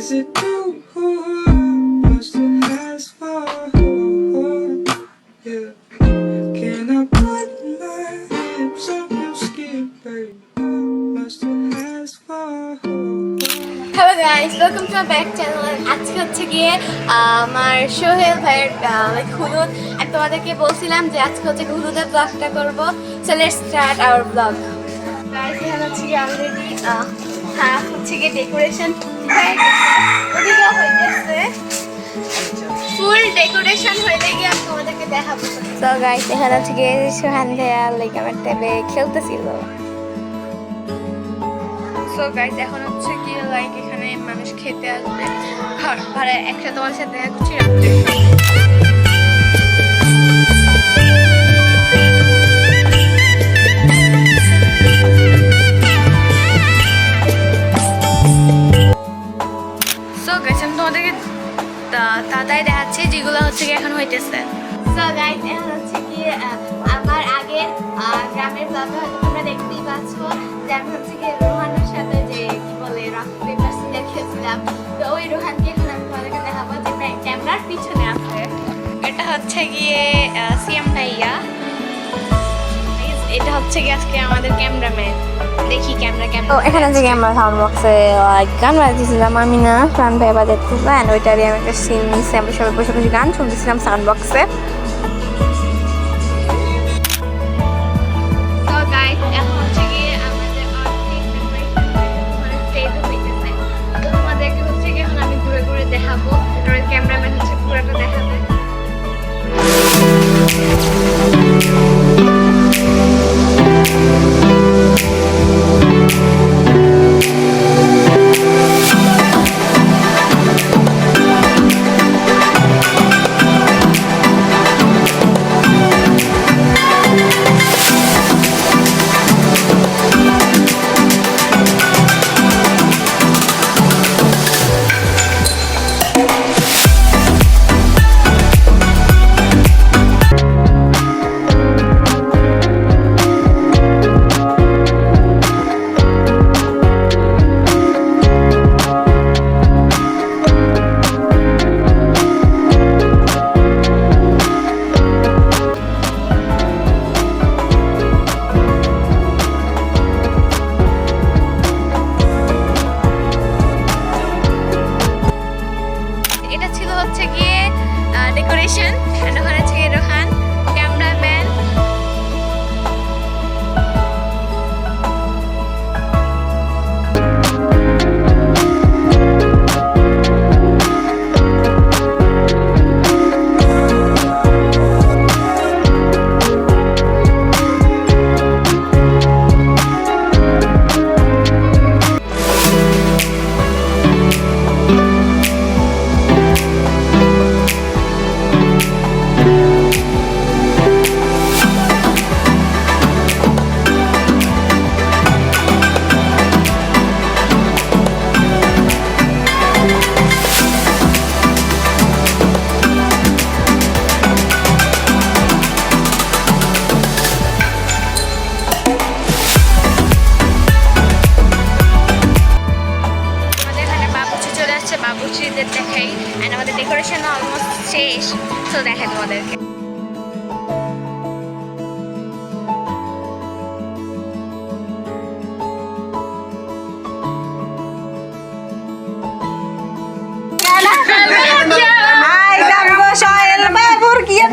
Is it you who must ask for? Yeah. Can I put my lips on your skin, baby? Must ask for? Hello guys, welcome to my back channel. আজকে হচ্ছে গিয়ে আমার সোহেল ভাইয়ের হলুদ। আমি তোমাদেরকে বলছিলাম যে আজকে হচ্ছে হলুদের ব্লগটা করবো। So let's start our blog. Guys, এখানে হচ্ছে গিয়ে অলরেডি হ্যাঁ হচ্ছে গিয়ে ডেকোরেশন ওদিকেও হইতেছে, ফুল ডেকোরেশন হইলে গিয়ে আমি তোমাদেরকে দেখাবো। সো গাইস, এখানে হচ্ছে গিয়ে সোহান ভাইয়া আমার ট্যাবে খেলতেছিল। সো গাইস, এখন হচ্ছে কি এখানে মানুষ খেতে আসবে, ভাড়া একসাথে তোমার সাথে দেখা করছি রাত্রে। সো গাইস, আমি তোমাদেরকে তাতাই দেখাচ্ছি যেগুলো হচ্ছে কি এখন হইতেছে। সো গাইস, এখন হচ্ছে কি আমার আগের গ্রামের ব্লগে হয়তো তোমরা দেখতেই পাচ্ছ যে আমি হচ্ছে কি রোহানের সাথে যে কি বলে রক পেপার সিজার খেলছিলাম। তো ওই রোহানকে এখন আমি তোমাদেরকে দেখাবো যে ক্যামেরার পিছনে আছে। এটা হচ্ছে গিয়ে সিএম ভাইয়া, এটা হচ্ছে কি আজকে আমাদের ক্যামেরাম্যান। দেখি ক্যামেরা তো এখানে থেকে আমরা সাউন্ড বক্সে গান বাজাতেছিলাম, আমি না প্রাণ ভাই বাজাতেছিলাম। ওইটারই আমি একটা সিন নিচ্ছি, আমরা সবাই বসে বসে গান শুনতেছিলাম সাউন্ড বক্সে। দেখাবো ক্যামেরাম্যান হচ্ছে পুরোটা দেখাবে। ডেকোরেশন এন্ড ওখানে আছে রোহান ক্যামেরাম্যান। বাবুচিদের দেখাই এন্ড আমাদের ডেকোরেশন অলমোস্ট শেষ। তো দেখাই তোমাদেরকে।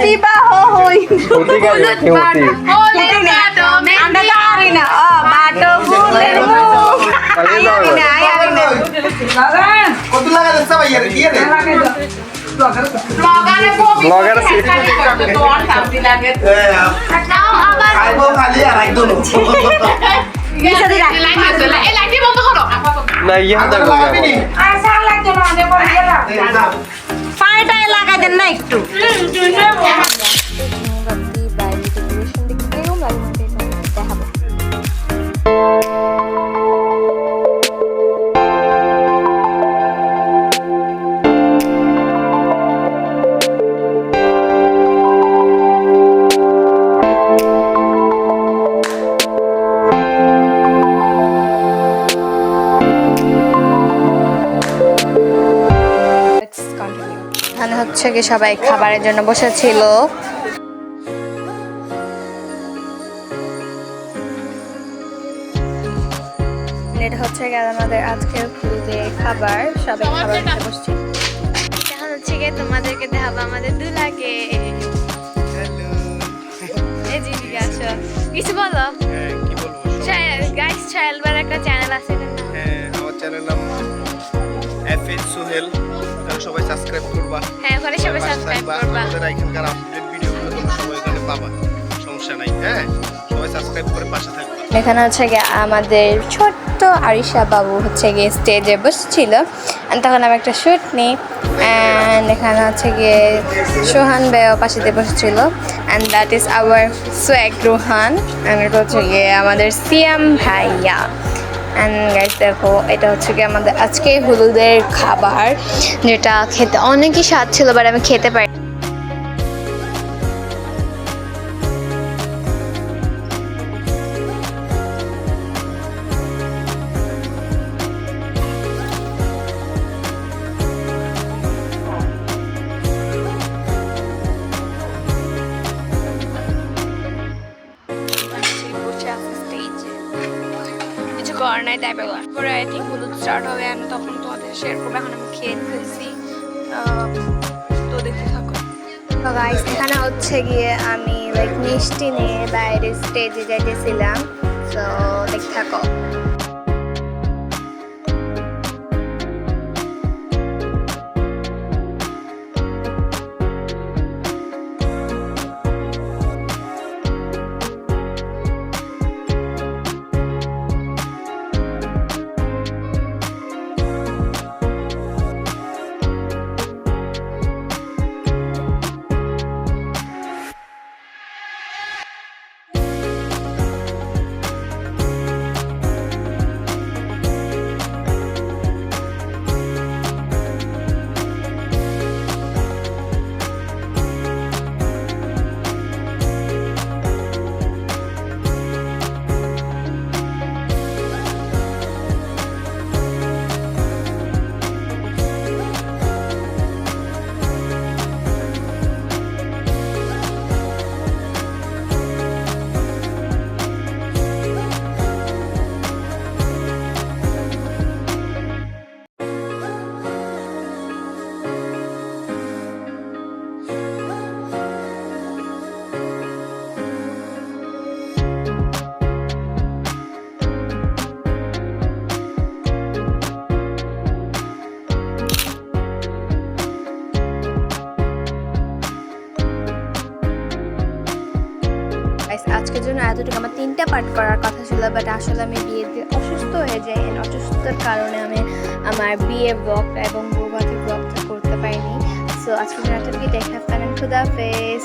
বিবাহ পায়টায় লাগাই দেন না একটু। হচ্ছে কি সবাই খাবারের জন্য বসেছিল। এটা হচ্ছে গেল আমাদের আজকের হলুদের খাবার, সবাই খাবার খেতে বসছি। এখন হচ্ছে গিয়ে তোমাদেরকে দেখাবো আমাদের দুলাকে। এই জিনিস আসো, কিছু বলো। কি বলবো গাইস চাইল্ডবার একটা চ্যানেল আছে, আমার চ্যানেল নাম এফএস সোহেল, তারা সবাই সাবস্ক্রাইব করবা। হ্যাঁ ওখানে সবাই সাবস্ক্রাইব করবা। আমাদের এখানকার আপডেট ভিডিওগুলো তোমরা সবাই ওখানে পাবা, সমস্যা নাই। হ্যাঁ সবাই সাবস্ক্রাইব করে পাশে থাকবা। এখানে হচ্ছে গিয়ে আমাদের ছোট্ট আরিশা বাবু হচ্ছে গিয়ে স্টেজে বসছিল, তখন আমি একটা শুট নিই। অ্যান্ড এখানে হচ্ছে গিয়ে সোহান ভাইও পাশে দিয়ে বসেছিল, and that is our swag Rohan, and এটা হচ্ছে গিয়ে আমাদের সিয়াম ভাইয়া। অ্যান্ড গাইস দেখো, এটা হচ্ছে গিয়ে আমাদের আজকে হলুদের খাবার, যেটা খেতে অনেকই স্বাদ ছিল, বাট আমি খেতে পারি। কিছু করার নাই টাইপের পরে আই থিঙ্ক হলুদ স্টার্ট হবে, আমি তখন তোমাদের শেয়ার করবো। এখন আমি খেয়ে ফেলছি, তো দেখতে থাকো। তো গাইস এখানে হচ্ছে গিয়ে আমি লাইক মিষ্টি নিয়ে বাইরে স্টেজে যাইতেছিলাম, তো দেখতে থাকো। আজকের জন্য এতটুকু, আমার 3টা পার্ট করার কথা ছিল, বাট আসলে আমি বিয়েতে অসুস্থ হয়ে যাই, অসুস্থতার কারণে আমি আমার বিয়ে ব্লগটা এবং বৌভাতের ব্লগটা করতে পারিনি। সো আজকের জন্য এতটুকু, দেখা, খুদা হাফেজ।